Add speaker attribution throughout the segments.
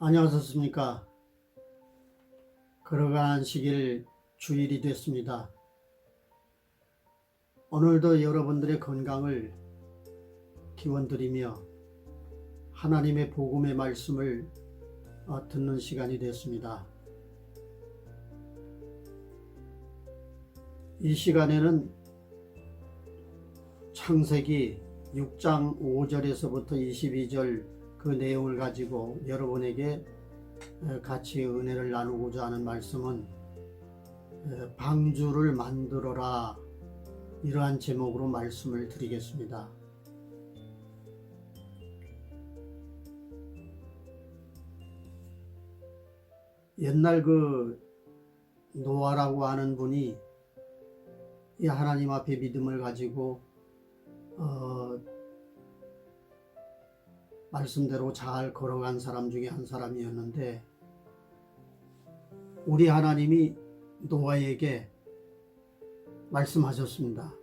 Speaker 1: 안녕하셨습니까? 걸어간 시길 주일이 됐습니다. 오늘도 여러분들의 건강을 기원드리며 하나님의 복음의 말씀을 듣는 시간이 됐습니다. 이 시간에는 창세기 6장 5절에서부터 22절 그 내용을 가지고 여러분에게 같이 은혜를 나누고자 하는 말씀은 방주를 만들어라, 이러한 제목으로 말씀을 드리겠습니다. 옛날 그 노아라고 하는 분이 이 하나님 앞에 믿음을 가지고 말씀대로 잘 걸어간 사람 중에 한 사람이었는데, 우리 하나님이 노아에게 말씀하셨습니다.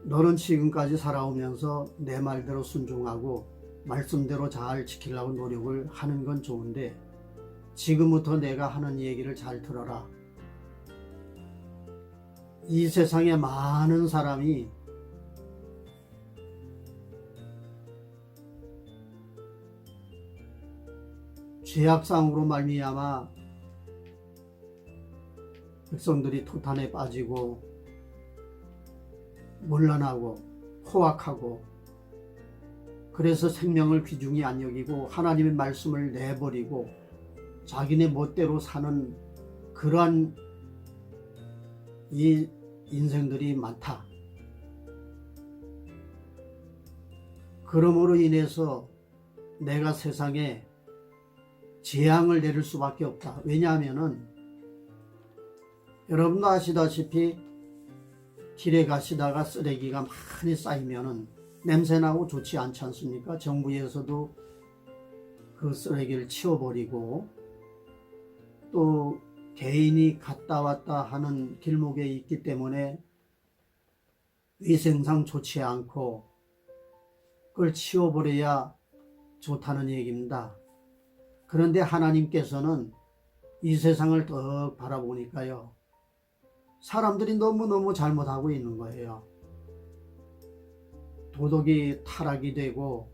Speaker 1: 너는 지금까지 살아오면서 내 말대로 순종하고 말씀대로 잘 지키려고 노력을 하는 건 좋은데, 지금부터 내가 하는 얘기를 잘 들어라. 이 세상에 많은 사람이 죄악상으로 말미암아 백성들이 토탄에 빠지고 문란하고 포악하고, 그래서 생명을 귀중히 안 여기고 하나님의 말씀을 내버리고 자기네 멋대로 사는 그러한 이 인생들이 많다. 그러므로 인해서 내가 세상에 재앙을 내릴 수밖에 없다. 왜냐하면은 여러분도 아시다시피 길에 가시다가 쓰레기가 많이 쌓이면은 냄새나고 좋지 않지 않습니까? 정부에서도 그 쓰레기를 치워버리고, 또 개인이 갔다 왔다 하는 길목에 있기 때문에 위생상 좋지 않고 그걸 치워버려야 좋다는 얘기입니다. 그런데 하나님께서는 이 세상을 더 바라보니까요, 사람들이 너무너무 잘못하고 있는 거예요. 도덕이 타락이 되고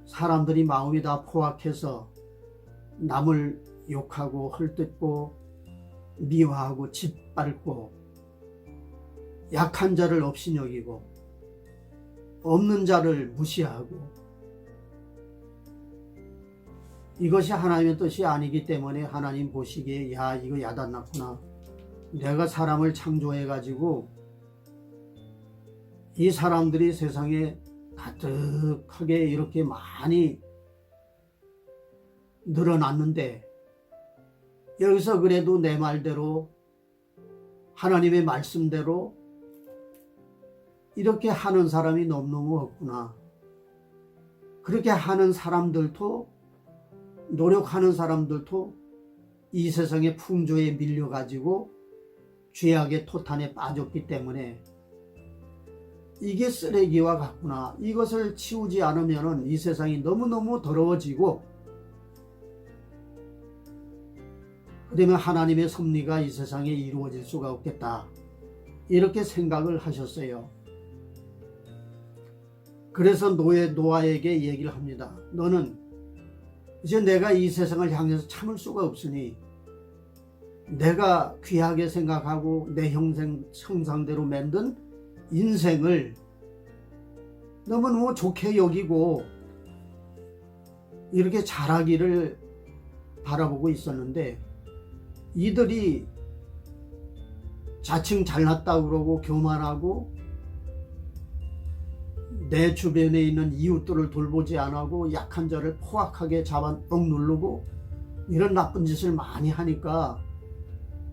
Speaker 1: 사람들이 마음이 다 포악해서 남을 욕하고 헐뜯고 미화하고 짓밟고 약한 자를 없이 여기고 없는 자를 무시하고, 이것이 하나님의 뜻이 아니기 때문에 하나님 보시기에 야, 이거 야단났구나. 내가 사람을 창조해 가지고 이 사람들이 세상에 가득하게 이렇게 많이 늘어났는데, 여기서 그래도 내 말대로 하나님의 말씀대로 이렇게 하는 사람이 너무너무 없구나. 그렇게 하는 사람들도, 노력하는 사람들도 이 세상의 풍조에 밀려가지고 죄악의 토탄에 빠졌기 때문에 이게 쓰레기와 같구나. 이것을 치우지 않으면 이 세상이 너무너무 더러워지고, 그러면 하나님의 섭리가 이 세상에 이루어질 수가 없겠다. 이렇게 생각을 하셨어요. 그래서 노아에게 얘기를 합니다. 너는 이제 내가 이 세상을 향해서 참을 수가 없으니 내가 귀하게 생각하고 내 형상대로 만든 인생을 너무너무 좋게 여기고 이렇게 잘하기를 바라보고 있었는데, 이들이 자칭 잘났다고 그러고 교만하고 내 주변에 있는 이웃들을 돌보지 않고 약한 자를 포악하게 잡아 억누르고 이런 나쁜 짓을 많이 하니까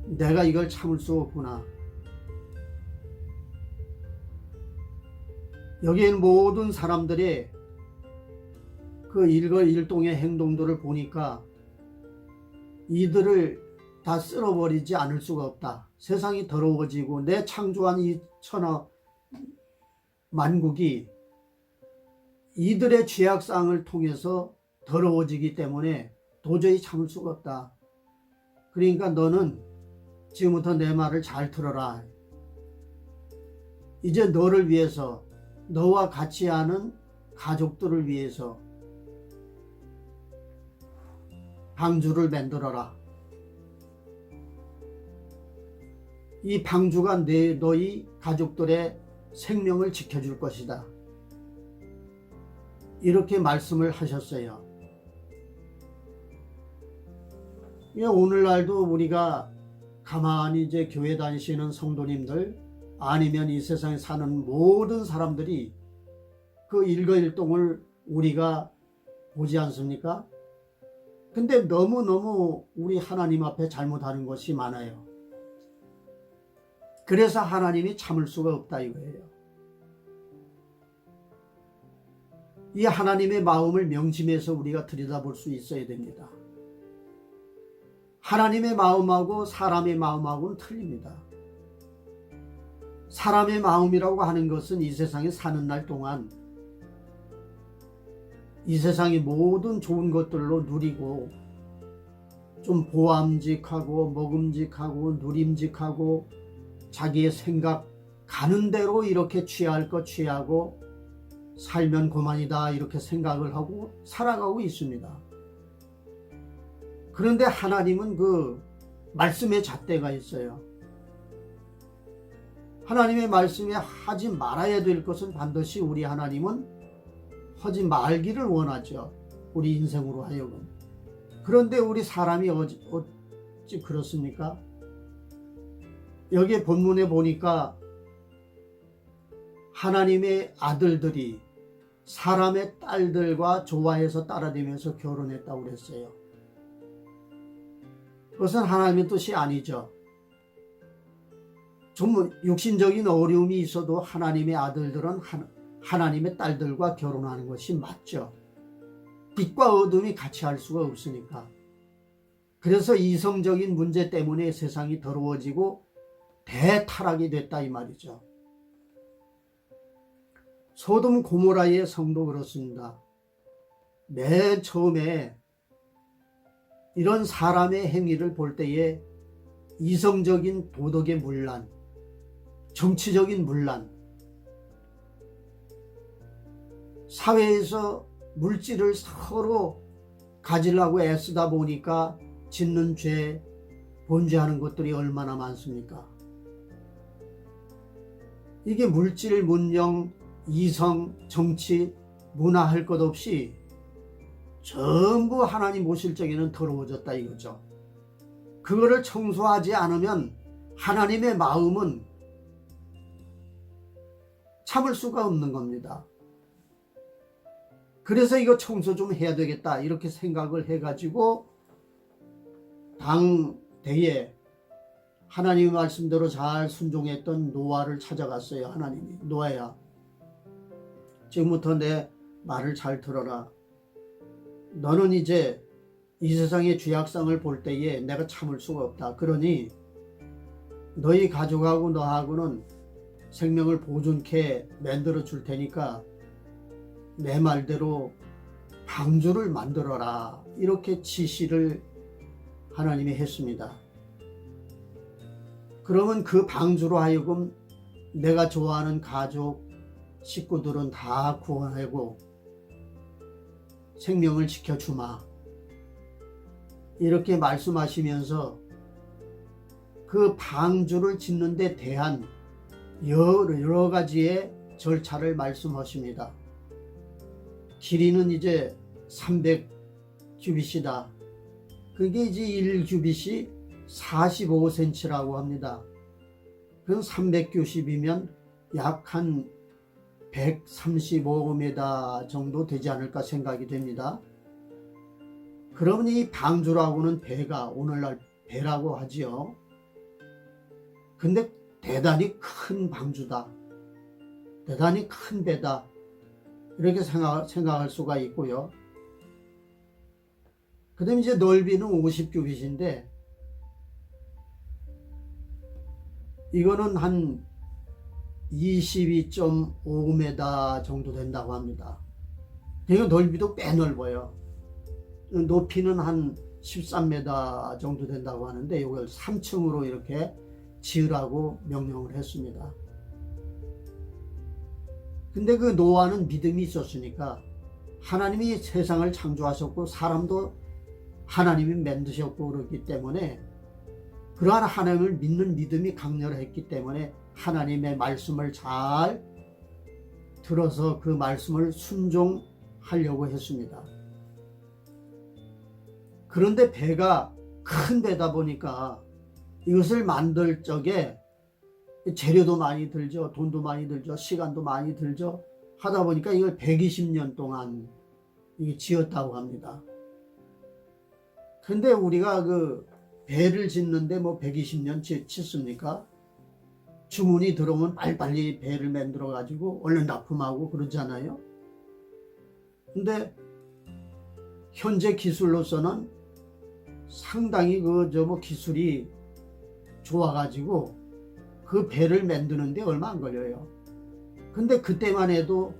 Speaker 1: 내가 이걸 참을 수 없구나. 여기에 모든 사람들의 그 일거일동의 행동들을 보니까 이들을 다 쓸어버리지 않을 수가 없다. 세상이 더러워지고 내 창조한 이 천하 만국이 이들의 죄악상을 통해서 더러워지기 때문에 도저히 참을 수가 없다. 그러니까 너는 지금부터 내 말을 잘 들어라. 이제 너를 위해서, 너와 같이 하는 가족들을 위해서 방주를 만들어라. 이 방주가 너희 가족들의 생명을 지켜줄 것이다. 이렇게 말씀을 하셨어요. 오늘날도 우리가 가만히 이제 교회 다니시는 성도님들 아니면 이 세상에 사는 모든 사람들이 그 일거일동을 우리가 보지 않습니까? 근데 너무너무 우리 하나님 앞에 잘못하는 것이 많아요. 그래서 하나님이 참을 수가 없다 이거예요. 이 하나님의 마음을 명심해서 우리가 들여다볼 수 있어야 됩니다. 하나님의 마음하고 사람의 마음하고는 틀립니다. 사람의 마음이라고 하는 것은 이 세상에 사는 날 동안 이 세상의 모든 좋은 것들로 누리고 좀 보암직하고 먹음직하고 누림직하고 자기의 생각 가는 대로 이렇게 취할 것 취하고 살면 그만이다 이렇게 생각을 하고 살아가고 있습니다. 그런데 하나님은 그 말씀의 잣대가 있어요. 하나님의 말씀에 하지 말아야 될 것은 반드시 우리 하나님은 하지 말기를 원하죠. 우리 인생으로 하여금. 그런데 우리 사람이 어찌 그렇습니까? 여기 본문에 보니까 하나님의 아들들이 사람의 딸들과 좋아해서 따라다니면서 결혼했다고 그랬어요. 그것은 하나님의 뜻이 아니죠. 좀 육신적인 어려움이 있어도 하나님의 아들들은 하나님의 딸들과 결혼하는 것이 맞죠. 빛과 어둠이 같이 할 수가 없으니까. 그래서 이성적인 문제 때문에 세상이 더러워지고 대타락이 됐다 이 말이죠. 소돔 고모라의 성도 그렇습니다. 맨 처음에 이런 사람의 행위를 볼 때에 이성적인 도덕의 문란, 정치적인 문란, 사회에서 물질을 서로 가지려고 애쓰다 보니까 짓는 죄, 범죄하는 것들이 얼마나 많습니까? 이게 물질, 문명, 이성, 정치, 문화 할 것 없이 전부 하나님 오실 적에는 더러워졌다 이거죠. 그거를 청소하지 않으면 하나님의 마음은 참을 수가 없는 겁니다. 그래서 이거 청소 좀 해야 되겠다 이렇게 생각을 해가지고 당대에 하나님의 말씀대로 잘 순종했던 노아를 찾아갔어요. 하나님이 노아야 지금부터 내 말을 잘 들어라. 너는 이제 이 세상의 죄악상을 볼 때에 내가 참을 수가 없다. 그러니 너희 가족하고 너하고는 생명을 보존케 만들어 줄 테니까 내 말대로 방주를 만들어라. 이렇게 지시를 하나님이 했습니다. 그러면 그 방주로 하여금 내가 좋아하는 가족, 식구들은 다 구원하고 생명을 지켜주마. 이렇게 말씀하시면서 그 방주를 짓는 데 대한 여러 가지의 절차를 말씀하십니다. 길이는 이제 300규빗이다. 그게 이제 1규빗이 45cm라고 합니다. 그럼 390이면 약 한 135m 정도 되지 않을까 생각이 됩니다. 그러면 이 방주라고는 배가 오늘날 배라고 하지요. 근데 대단히 큰 방주다. 대단히 큰 배다. 이렇게 생각할 수가 있고요. 그 다음에 이제 넓이는 50규빗인데 이거는 한 22.5m 정도 된다고 합니다. 이거 넓이도 꽤 넓어요. 높이는 한 13m 정도 된다고 하는데 이걸 3층으로 이렇게 지으라고 명령을 했습니다. 근데 그 노아는 믿음이 있었으니까 하나님이 세상을 창조하셨고 사람도 하나님이 만드셨고 그렇기 때문에 그러한 하나님을 믿는 믿음이 강렬했기 때문에 하나님의 말씀을 잘 들어서 그 말씀을 순종하려고 했습니다. 그런데 배가 큰 배다 보니까 이것을 만들 적에 재료도 많이 들죠. 돈도 많이 들죠. 시간도 많이 들죠. 하다 보니까 이걸 120년 동안 이게 지었다고 합니다. 근데 우리가 그 배를 짓는데 뭐 120년 짓습니까? 주문이 들어오면 빨리빨리 배를 만들어 가지고 얼른 납품하고 그러잖아요. 근데 현재 기술로서는 상당히 기술이 좋아가지고 그 배를 만드는데 얼마 안 걸려요. 근데 그때만 해도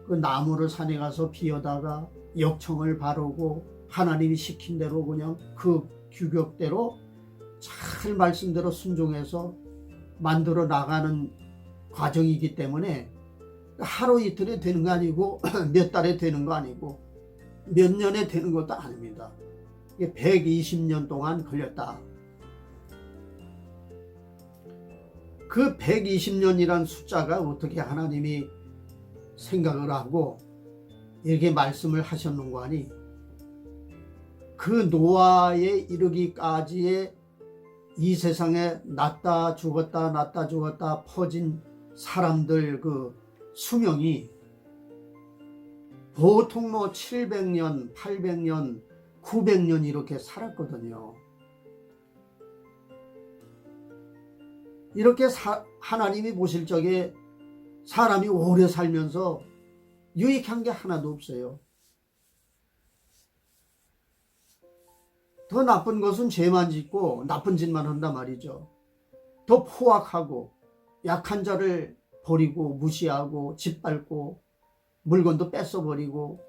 Speaker 1: 그 나무를 산에 가서 비워다가 역청을 바르고 하나님이 시킨 대로 그냥 그 규격대로 잘 말씀대로 순종해서 만들어 나가는 과정이기 때문에 하루 이틀에 되는 거 아니고 몇 달에 되는 거 아니고 몇 년에 되는 것도 아닙니다. 120년 동안 걸렸다. 그 120년이란 숫자가 어떻게 하나님이 생각을 하고 이렇게 말씀을 하셨는고 하니 그 노아에 이르기까지의 이 세상에 났다 죽었다 퍼진 사람들 그 수명이 보통 700년, 800년, 900년 이렇게 살았거든요. 이렇게 하나님이 보실 적에 사람이 오래 살면서 유익한 게 하나도 없어요. 더 나쁜 것은 죄만 짓고 나쁜 짓만 한단 말이죠. 더 포악하고 약한 자를 버리고 무시하고 짓밟고 물건도 뺏어버리고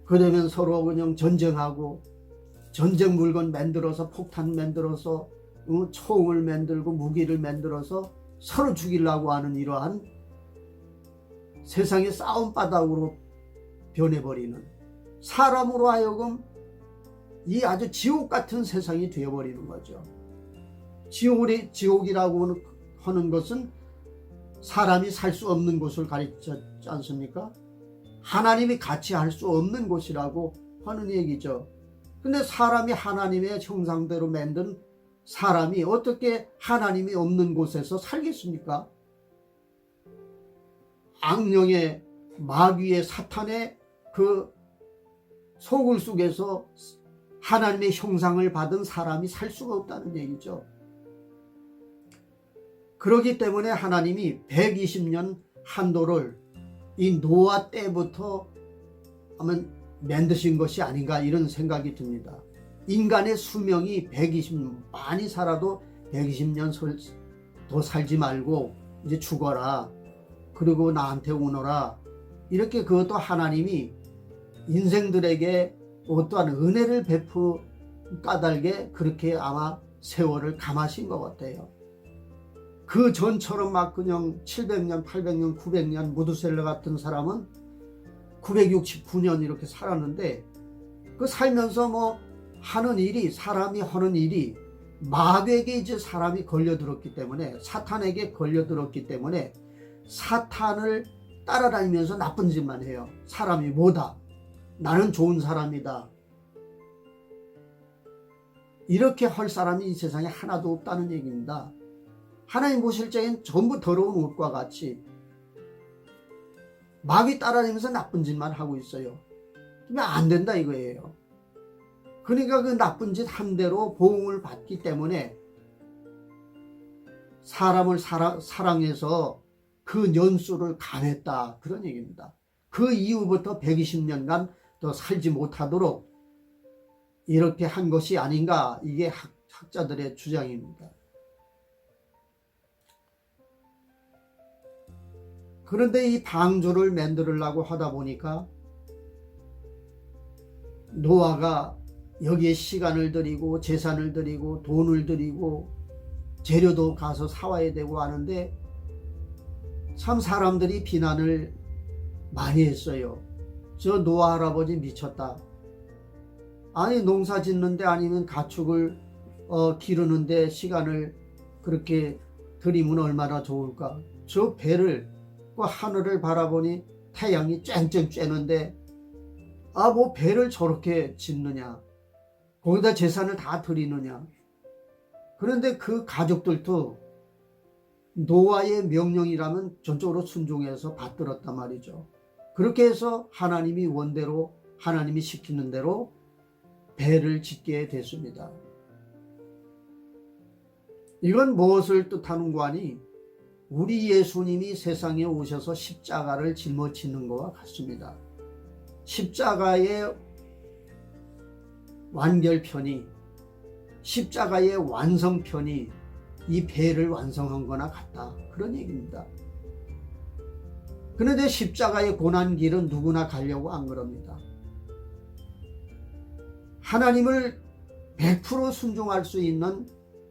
Speaker 1: 그러면 서로 그냥 전쟁하고 전쟁 물건 만들어서 폭탄 만들어서 총을 만들고 무기를 만들어서 서로 죽이려고 하는 이러한 세상의 싸움바닥으로 변해버리는 사람으로 하여금 이 아주 지옥 같은 세상이 되어버리는 거죠. 지옥이라고 하는 것은 사람이 살 수 없는 곳을 가르쳤지 않습니까? 하나님이 같이 할 수 없는 곳이라고 하는 얘기죠. 근데 사람이 하나님의 형상대로 만든 사람이 어떻게 하나님이 없는 곳에서 살겠습니까? 악령의 마귀의 사탄의 그 소굴 속에서 하나님의 형상을 받은 사람이 살 수가 없다는 얘기죠. 그렇기 때문에 하나님이 120년 한도를 이 노아 때부터 하면 만드신 것이 아닌가 이런 생각이 듭니다. 인간의 수명이 120년 많이 살아도 120년 더 살지 말고 이제 죽어라. 그리고 나한테 오너라. 이렇게 그것도 하나님이 인생들에게 어떠한 은혜를 베푸 까닭에 그렇게 아마 세월을 감하신 것 같아요. 그 전처럼 막 그냥 700년, 800년, 900년 무드셀러 같은 사람은 969년 이렇게 살았는데 그 살면서 하는 일이 사람이 하는 일이 마귀에게 이제 사람이 걸려들었기 때문에 사탄에게 걸려들었기 때문에 사탄을 따라다니면서 나쁜 짓만 해요. 사람이 뭐다. 나는 좋은 사람이다. 이렇게 할 사람이 이 세상에 하나도 없다는 얘기입니다. 하나님 보실 적엔 전부 더러운 옷과 같이 마귀 따라다니면서 나쁜 짓만 하고 있어요. 그러면 안 된다 이거예요. 그러니까 그 나쁜 짓 한 대로 보응을 받기 때문에 사람을 사랑해서 그 년수를 감했다 그런 얘기입니다. 그 이후부터 120년간 더 살지 못하도록 이렇게 한 것이 아닌가 이게 학자들의 주장입니다. 그런데 이 방주를 만들려고 하다 보니까 노아가 여기에 시간을 들이고 재산을 들이고 돈을 들이고 재료도 가서 사와야 되고 하는데 참 사람들이 비난을 많이 했어요. 저 노아 할아버지 미쳤다. 아니 농사 짓는데 아니면 가축을 기르는데 시간을 그렇게 들이면 얼마나 좋을까. 저 배를 그 하늘을 바라보니 태양이 쨍쨍 쬐는데 뭐 배를 저렇게 짓느냐. 거기다 재산을 다 들이느냐. 그런데 그 가족들도 노아의 명령이라면 전적으로 순종해서 받들었단 말이죠. 그렇게 해서 하나님이 원대로 하나님이 시키는 대로 배를 짓게 됐습니다. 이건 무엇을 뜻하는가 하니 우리 예수님이 세상에 오셔서 십자가를 짊어지는 것과 같습니다. 십자가의 완결편이 십자가의 완성편이 이 배를 완성한 거나 같다. 그런 얘기입니다. 그런데 십자가의 고난길은 누구나 가려고 안 그럽니다. 하나님을 100% 순종할 수 있는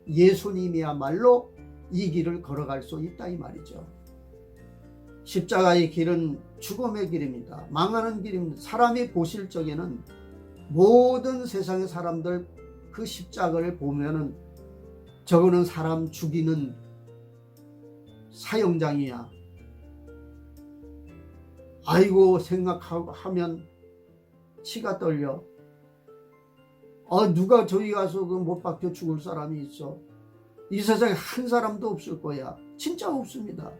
Speaker 1: 예수님이야말로 이 길을 걸어갈 수 있다 이 말이죠. 십자가의 길은 죽음의 길입니다. 망하는 길입니다. 사람이 보실 적에는 모든 세상의 사람들 그 십자가를 보면은 저거는 사람 죽이는 사형장이야. 아이고 생각하면 치가 떨려. 누가 저기 가서 그 못 박혀 죽을 사람이 있어. 이 세상에 한 사람도 없을 거야. 진짜 없습니다.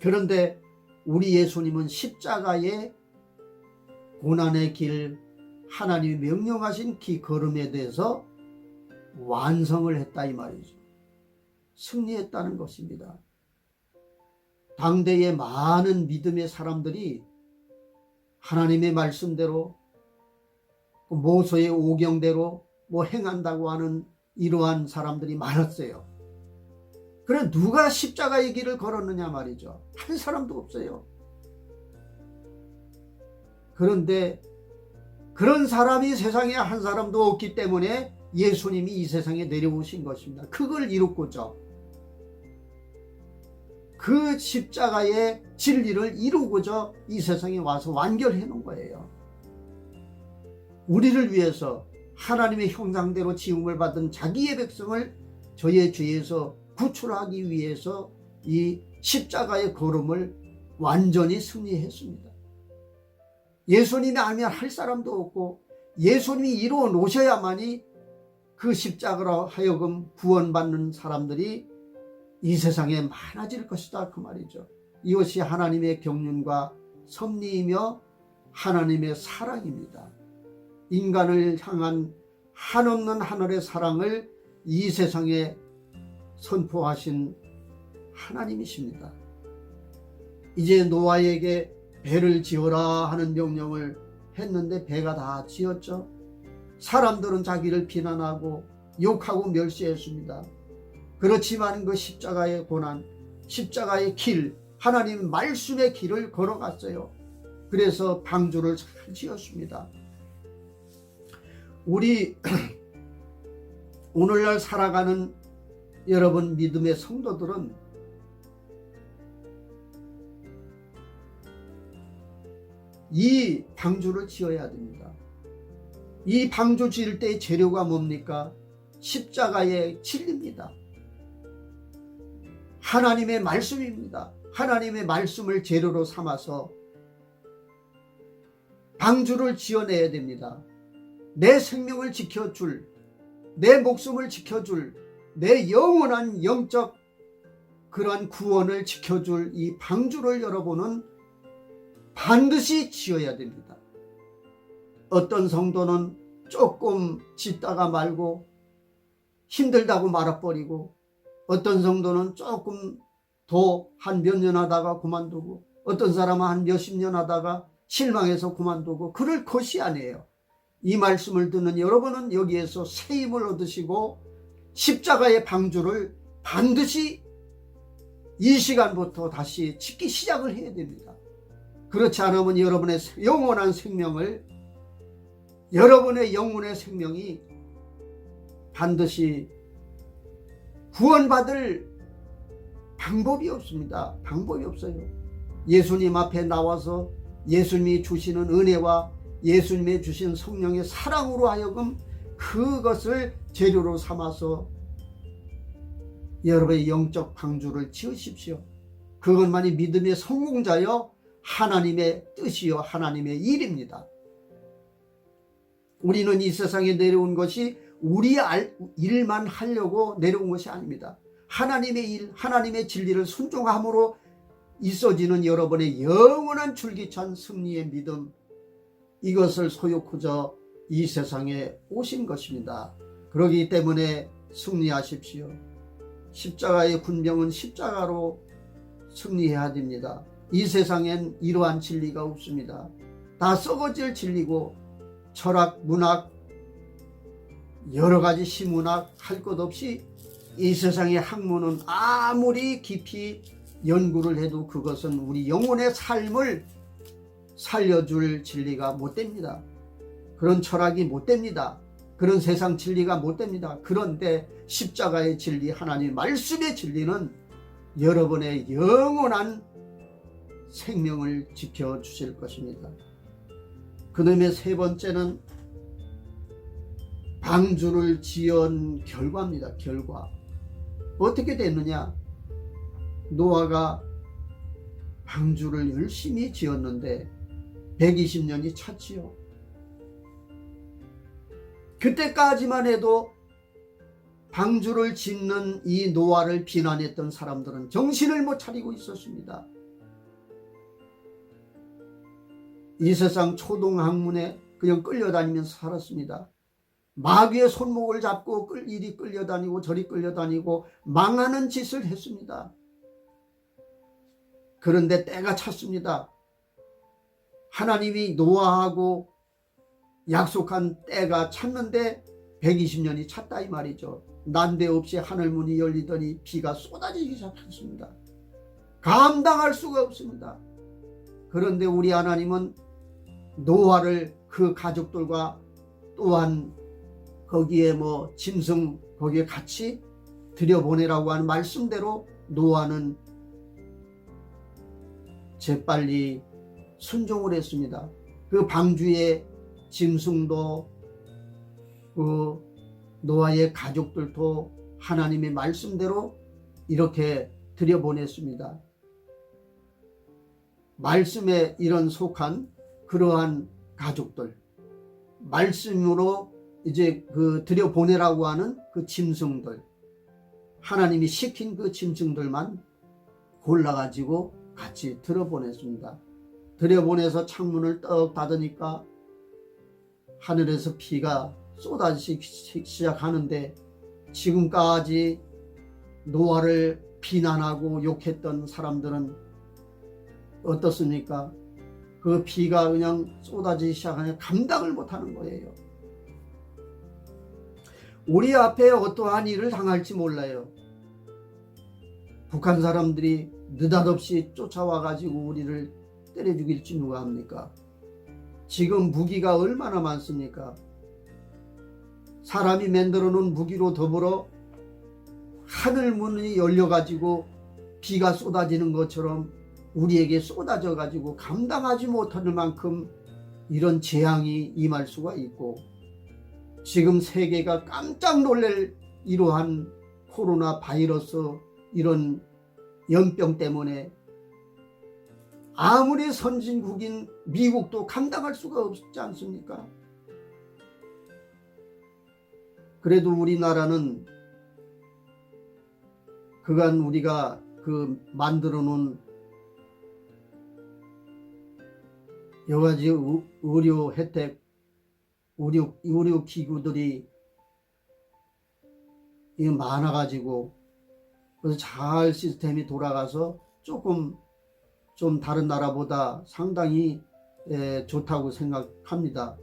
Speaker 1: 그런데 우리 예수님은 십자가의 고난의 길, 하나님이 명령하신 길 걸음에 대해서 완성을 했다 이 말이죠. 승리했다는 것입니다. 당대의 많은 믿음의 사람들이 하나님의 말씀대로 모세의 오경대로 행한다고 하는 이러한 사람들이 많았어요. 그래 누가 십자가의 길을 걸었느냐 말이죠. 한 사람도 없어요. 그런데 그런 사람이 세상에 한 사람도 없기 때문에 예수님이 이 세상에 내려오신 것입니다. 그걸 이루고자 그 십자가의 진리를 이루고자 이 세상에 와서 완결해 놓은 거예요. 우리를 위해서 하나님의 형상대로 지음을 받은 자기의 백성을 저의 죄에서 구출하기 위해서 이 십자가의 걸음을 완전히 승리했습니다. 예수님이 아니면 할 사람도 없고 예수님이 이루어 놓으셔야만이 그 십자가로 하여금 구원받는 사람들이 이 세상에 많아질 것이다 그 말이죠. 이것이 하나님의 경륜과 섭리이며 하나님의 사랑입니다. 인간을 향한 한없는 하늘의 사랑을 이 세상에 선포하신 하나님이십니다. 이제 노아에게 배를 지어라 하는 명령을 했는데 배가 다 지었죠. 사람들은 자기를 비난하고 욕하고 멸시했습니다. 그렇지만 그 십자가의 고난, 십자가의 길, 하나님 말씀의 길을 걸어갔어요. 그래서 방주를 잘 지었습니다. 우리 오늘날 살아가는 여러분 믿음의 성도들은 이 방주를 지어야 됩니다. 이 방주 지을 때의 재료가 뭡니까? 십자가의 진리입니다. 하나님의 말씀입니다. 하나님의 말씀을 재료로 삼아서 방주를 지어내야 됩니다. 내 생명을 지켜줄, 내 목숨을 지켜줄, 내 영원한 영적 그러한 구원을 지켜줄 이 방주를 여러분은 반드시 지어야 됩니다. 어떤 성도는 조금 짓다가 말고 힘들다고 말아버리고, 어떤 성도는 조금 더 한 몇 년 하다가 그만두고, 어떤 사람은 한 몇십 년 하다가 실망해서 그만두고, 그럴 것이 아니에요. 이 말씀을 듣는 여러분은 여기에서 새 힘을 얻으시고 십자가의 방주를 반드시 이 시간부터 다시 짓기 시작을 해야 됩니다. 그렇지 않으면 여러분의 영원한 생명을, 여러분의 영혼의 생명이 반드시 구원받을 방법이 없습니다. 방법이 없어요. 예수님 앞에 나와서 예수님이 주시는 은혜와 예수님이 주신 성령의 사랑으로 하여금 그것을 재료로 삼아서 여러분의 영적 방주를 지으십시오. 그것만이 믿음의 성공자여 하나님의 뜻이요 하나님의 일입니다. 우리는 이 세상에 내려온 것이 우리 일만 하려고 내려온 것이 아닙니다. 하나님의 일, 하나님의 진리를 순종함으로 있어지는 여러분의 영원한 줄기찬 승리의 믿음, 이것을 소유코자 이 세상에 오신 것입니다. 그러기 때문에 승리하십시오. 십자가의 군병은 십자가로 승리해야 됩니다. 이 세상엔 이러한 진리가 없습니다. 다 썩어질 진리고 철학, 문학, 여러 가지 시문학 할 것 없이 이 세상의 학문은 아무리 깊이 연구를 해도 그것은 우리 영혼의 삶을 살려줄 진리가 못 됩니다. 그런 철학이 못 됩니다. 그런 세상 진리가 못 됩니다. 그런데 십자가의 진리, 하나님의 말씀의 진리는 여러분의 영원한 생명을 지켜주실 것입니다. 그 다음에 세 번째는 방주를 지은 결과입니다. 결과. 어떻게 됐느냐? 노아가 방주를 열심히 지었는데 120년이 찼지요. 그때까지만 해도 방주를 짓는 이 노아를 비난했던 사람들은 정신을 못 차리고 있었습니다. 이 세상 초등학문에 그냥 끌려다니면서 살았습니다. 마귀의 손목을 잡고 이리 끌려다니고 저리 끌려다니고 망하는 짓을 했습니다. 그런데 때가 찼습니다. 하나님이 노아하고 약속한 때가 찼는데 120년이 찼다 이 말이죠. 난데없이 하늘문이 열리더니 비가 쏟아지기 시작했습니다. 감당할 수가 없습니다. 그런데 우리 하나님은 노아를 그 가족들과 또한 거기에 짐승 거기에 같이 들여보내라고 하는 말씀대로 노아는 재빨리 순종을 했습니다. 그 방주의 짐승도 그 노아의 가족들도 하나님의 말씀대로 이렇게 들여보냈습니다. 말씀에 이런 속한 그러한 가족들, 말씀으로 이제 그 들여보내라고 하는 그 짐승들, 하나님이 시킨 그 짐승들만 골라가지고 같이 들여보냈습니다. 들여보내서 창문을 떡 닫으니까 하늘에서 비가 쏟아지기 시작하는데, 지금까지 노아를 비난하고 욕했던 사람들은 어떻습니까? 그 비가 그냥 쏟아지기 시작하니 감당을 못하는 거예요. 우리 앞에 어떠한 일을 당할지 몰라요. 북한 사람들이 느닷없이 쫓아와가지고 우리를 때려 죽일지 누가 합니까? 지금 무기가 얼마나 많습니까? 사람이 만들어 놓은 무기로 더불어 하늘 문이 열려가지고 비가 쏟아지는 것처럼 우리에게 쏟아져 가지고 감당하지 못할 만큼 이런 재앙이 임할 수가 있고, 지금 세계가 깜짝 놀랄 이러한 코로나 바이러스 이런 연병 때문에 아무리 선진국인 미국도 감당할 수가 없지 않습니까? 그래도 우리나라는 그간 우리가 그 만들어 놓은 여러 가지 의료 혜택, 의료 기구들이 많아가지고 그래서 잘 시스템이 돌아가서 조금 좀 다른 나라보다 상당히 좋다고 생각합니다.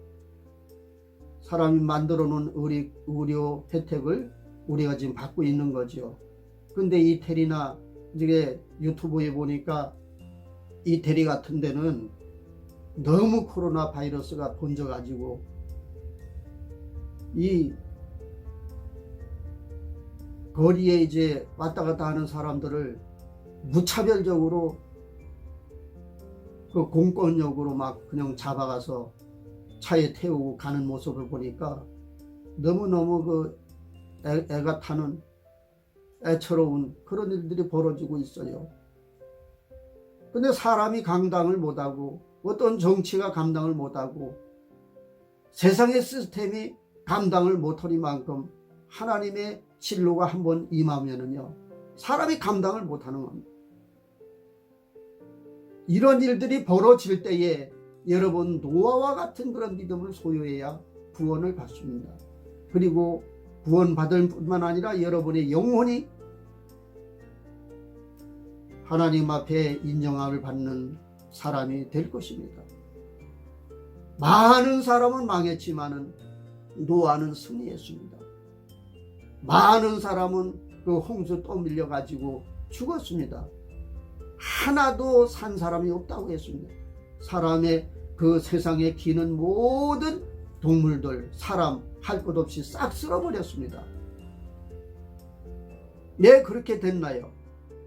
Speaker 1: 사람이 만들어 놓은 의료 혜택을 우리가 지금 받고 있는 거죠. 근데 이태리나 이제 유튜브에 보니까 이태리 같은 데는 너무 코로나 바이러스가 번져가지고 이 거리에 이제 왔다 갔다 하는 사람들을 무차별적으로 그 공권력으로 막 그냥 잡아가서 차에 태우고 가는 모습을 보니까 너무너무 그 애가 타는 애처로운 그런 일들이 벌어지고 있어요. 근데 사람이 감당을 못하고 어떤 정치가 감당을 못하고 세상의 시스템이 감당을 못하리만큼 하나님의 진로가 한번 임하면은요, 사람이 감당을 못하는 겁니다. 이런 일들이 벌어질 때에 여러분 노아와 같은 그런 믿음을 소유해야 구원을 받습니다. 그리고 구원받을 뿐만 아니라 여러분의 영혼이 하나님 앞에 인정함을 받는 사람이 될 것입니다. 많은 사람은 망했지만은 노아는 승리했습니다. 많은 사람은 그 홍수 또 밀려가지고 죽었습니다. 하나도 산 사람이 없다고 했습니다. 사람의 그 세상에 기는 모든 동물들, 사람 할 것 없이 싹 쓸어버렸습니다. 왜 그렇게 됐나요?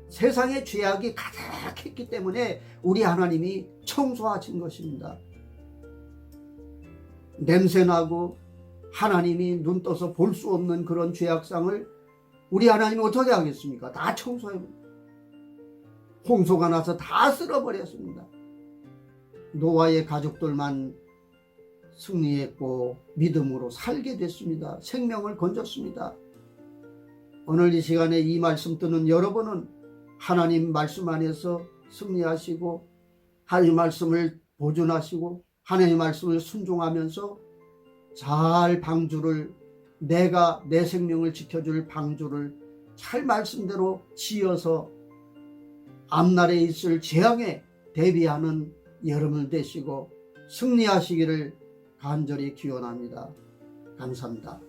Speaker 1: 세상의 죄악이 가득했기 때문에 우리 하나님이 청소하신 것입니다. 냄새나고 하나님이 눈 떠서 볼 수 없는 그런 죄악상을 우리 하나님이 어떻게 하겠습니까? 다 청소해버립니다. 홍수가 나서 다 쓸어버렸습니다. 노아의 가족들만 승리했고 믿음으로 살게 됐습니다. 생명을 건졌습니다. 오늘 이 시간에 이 말씀 듣는 여러분은 하나님 말씀 안에서 승리하시고 하나님 말씀을 보존하시고 하나님 말씀을 순종하면서 잘 방주를, 내가 내 생명을 지켜줄 방주를 잘 말씀대로 지어서 앞날에 있을 재앙에 대비하는 여러분 되시고 승리하시기를 간절히 기원합니다. 감사합니다.